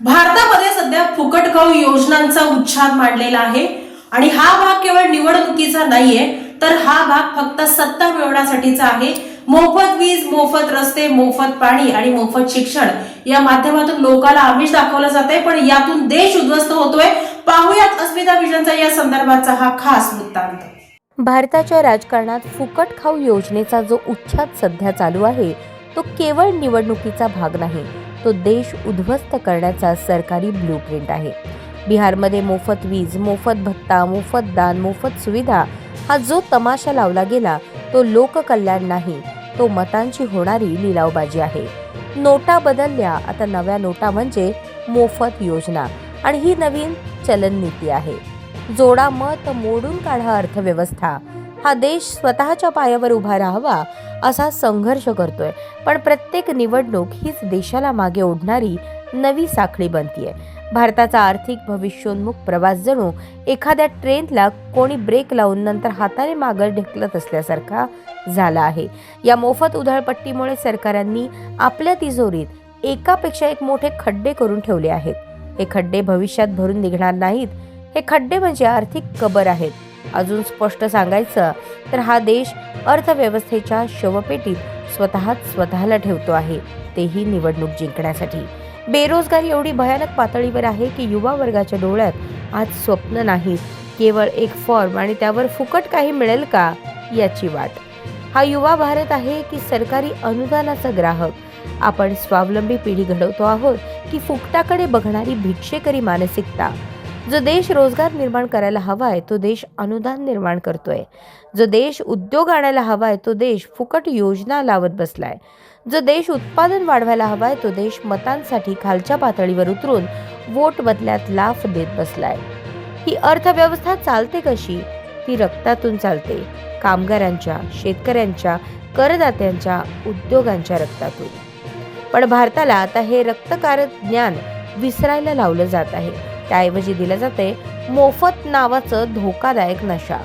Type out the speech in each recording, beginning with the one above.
भारतामध्ये सध्या फुकट खाऊ योजनांचा उच्छाद मांडलेला आहे आणि हा भाग केवळ निवडणुकीचा नाहीये, तर हा भाग फक्त सत्ता मिळवण्यासाठीचा आहे. मोफत वीज, मोफत रस्ते, मोफत पाणी आणि मोफत शिक्षण या माध्यमातून लोकांना आमिष दाखवलं जाते, पण यातून देश उद्ध्वस्त होतोय. पाहुयात अस्मिता विजनचा या संदर्भाचा हा खास वृत्तांत. भारताच्या राजकारणात फुकट खाऊ योजनेचा जो उच्छाद सध्या चालू आहे तो केवळ निवडणुकीचा भाग नाही, तो देश उद्ध्वस्त करण्याचा सरकारी ब्लूप्रिंट आहे. बिहारमध्ये मोफत वीज, मोफत भत्ता, मोफत दान, मोफत सुविधा हा जो तमाशा लावला गेला तो लोककल्याण नाही, तो मतांची होणारी लिलावबाजी आहे. नोटा बदलल्या, आता नव्या नोटा म्हणजे मोफत योजना आणि ही नवीन चलन नीती आहे. जोडा मत, मोडून काढा अर्थव्यवस्था. हा देश स्वतःच्या पायावर उभा राहावा असा संघर्ष करतोय, पण प्रत्येक निवडणूक हीच देशाला मागे ओढणारी नवी साखळी बनतीये. भारताचा आर्थिक भविष्योन्मुख प्रवास जणू एखाद्या ट्रेनला कोणी ब्रेक लावून नंतर हाताने मागे ढकलत असल्यासारखा झाला आहे. या मोफत उधळपट्टीमुळे सरकारांनी आपल्या तिजोरीत एकापेक्षा एक मोठे खड्डे करून ठेवले आहेत. हे खड्डे भविष्यात भरून निघणार नाहीत. हे खड्डे म्हणजे आर्थिक कबर आहेत. अजून स्पष्ट सांगायचं तर हा देश अर्थव्यवस्थेच्या शवपेटीत स्वतःला ठेवतो आहे, तेही निवडणूक जिंकण्यासाठी. बेरोजगारी एवढी भयानक पातळीवर आहे की युवा वर्गाच्या डोळ्यात आज स्वप्न नाही, केवळ एक फॉर्म आणि त्यावर फुकट काही मिळेल का याची वाट. हा युवा भारत आहे की सरकारी अनुदानाचा ग्राहक? आपण स्वावलंबी पिढी घडवतो आहोत की फुकटाकडे बघणारी भिक्षेकरी मानसिकता? जो देश रोजगार निर्माण करायला हवाय तो देश अनुदान निर्माण करतोय. जो देश उद्योग आणायला हवाय तो देश फुकट योजना लावत बसलाय. जो देश उत्पादन वाढवायला हवाय तो देश मतांसाठी खालच्या पातळीवर उतरून वोट बदल्यात लाफ देत बसलाय. ही अर्थव्यवस्था चालते कशी? ती रक्तातून चालते. कामगारांच्या, शेतकऱ्यांच्या, करदात्यांच्या, उद्योगांच्या रक्तातून. पण भारताला आता हे रक्तकारक ज्ञान विसरायला लावलं जात आहे. त्याऐवजी दिलं जाते मोफत नावाचं धोकादायक नशा.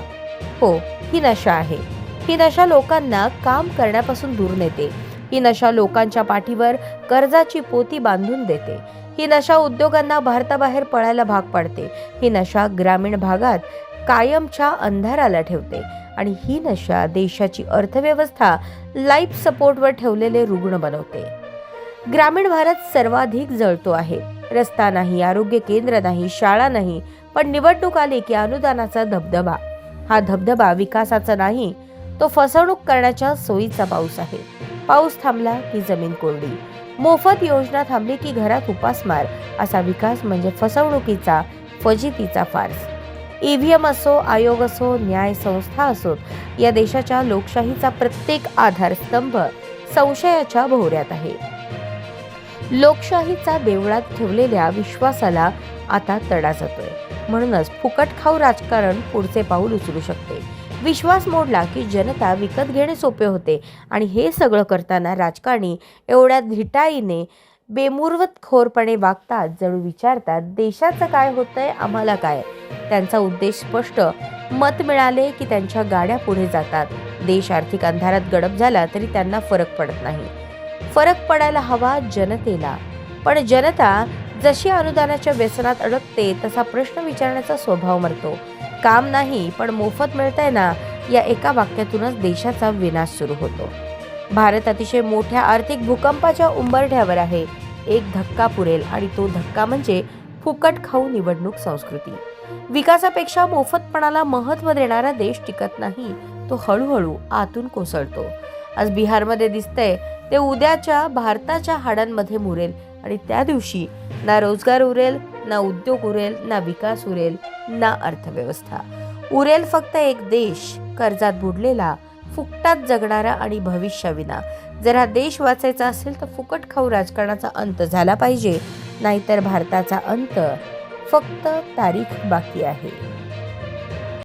हो, ही नशा आहे. ही नशा लोकांना काम करण्यापासून दूर नेते. ही नशा लोकांच्या पाठीवर कर्जाची पोती बांधून देते. ही नशा उद्योगांना भारताबाहेर पळायला भाग पाडते. ही नशा ग्रामीण भागात कायमच्या अंधाराला ठेवते आणि ही नशा देशाची अर्थव्यवस्था लाईफ सपोर्टवर ठेवलेले रुग्ण बनवते. ग्रामीण भारत सर्वाधिक जळतो आहे. रस्ता नाही, आरोग्य केंद्र नाही, शाळा नाही, पण निवडणूक आली की अनुदानाचा धबधबा. हा धबधबा विकासाचा नाही, तो फसवणूक करण्याच्या सोयीचा पाऊस आहे. पाऊस थांबला की जमीन कोरडी, मोफत योजना थांबली की घरात उपासमार. असा विकास म्हणजे फसवणुकीचा, फजितीचा फार्स. ईव्हीएम असो, आयोग असो, न्याय संस्था असोत, या देशाच्या लोकशाहीचा प्रत्येक आधारस्तंभ संशयाच्या भोवऱ्यात आहे. लोकशाहीचा देवळात ठेवलेल्या विश्वासाला आता तडा जातोय. म्हणूनच फुकट खाऊ राजकारण पुढचे पाऊल उचलू शकते. विश्वास मोडला की जनता विकत घेणे सोपे होते आणि हे सगळं करताना राजकारणी एवढ्या धिटाईने, बेमुरवतखोरपणे वागतात, जणू विचारतात देशाचं काय होतंय, आम्हाला काय. त्यांचा उद्देश स्पष्ट. मत मिळाले की त्यांच्या गाड्या पुढे जातात. देश आर्थिक अंधारात गडप झाला तरी त्यांना फरक पडत नाही. फरक पडायला हवा जनतेला. पण जनता जशी अनुदानाच्या व्यसनात अडकते तसा प्रश्न विचारण्याचा स्वभाव मरतो. काम नाही पण मोफत मिळतंय ना, या एका वाक्यातूनच देशाचा विनाश सुरू होतो. भारत अतिशय मोठ्या आर्थिक भूकंपाच्या उंबरठ्यावर आहे. एक धक्का पुरेल आणि तो धक्का म्हणजे फुकट खाऊ निवडणूक संस्कृती. विकासापेक्षा मोफतपणाला महत्त्व देणारा देश टिकत नाही, तो हळूहळू आतून कोसळतो. आज बिहारमध्ये दिसतंय ते उद्याच्या भारताच्या हाडांमध्ये मुरेल आणि त्या दिवशी ना रोजगार उरेल, ना उद्योग उरेल, ना विकास उरेल, ना अर्थव्यवस्था उरेल. फक्त एक देश कर्जात बुडलेला, फुकटात जगणारा आणि भविष्याविना. जर हा देश वाचायचा असेल तर फुकट खाऊ राजकारणाचा अंत झाला पाहिजे, नाहीतर भारताचा अंत फक्त तारीख बाकी आहे.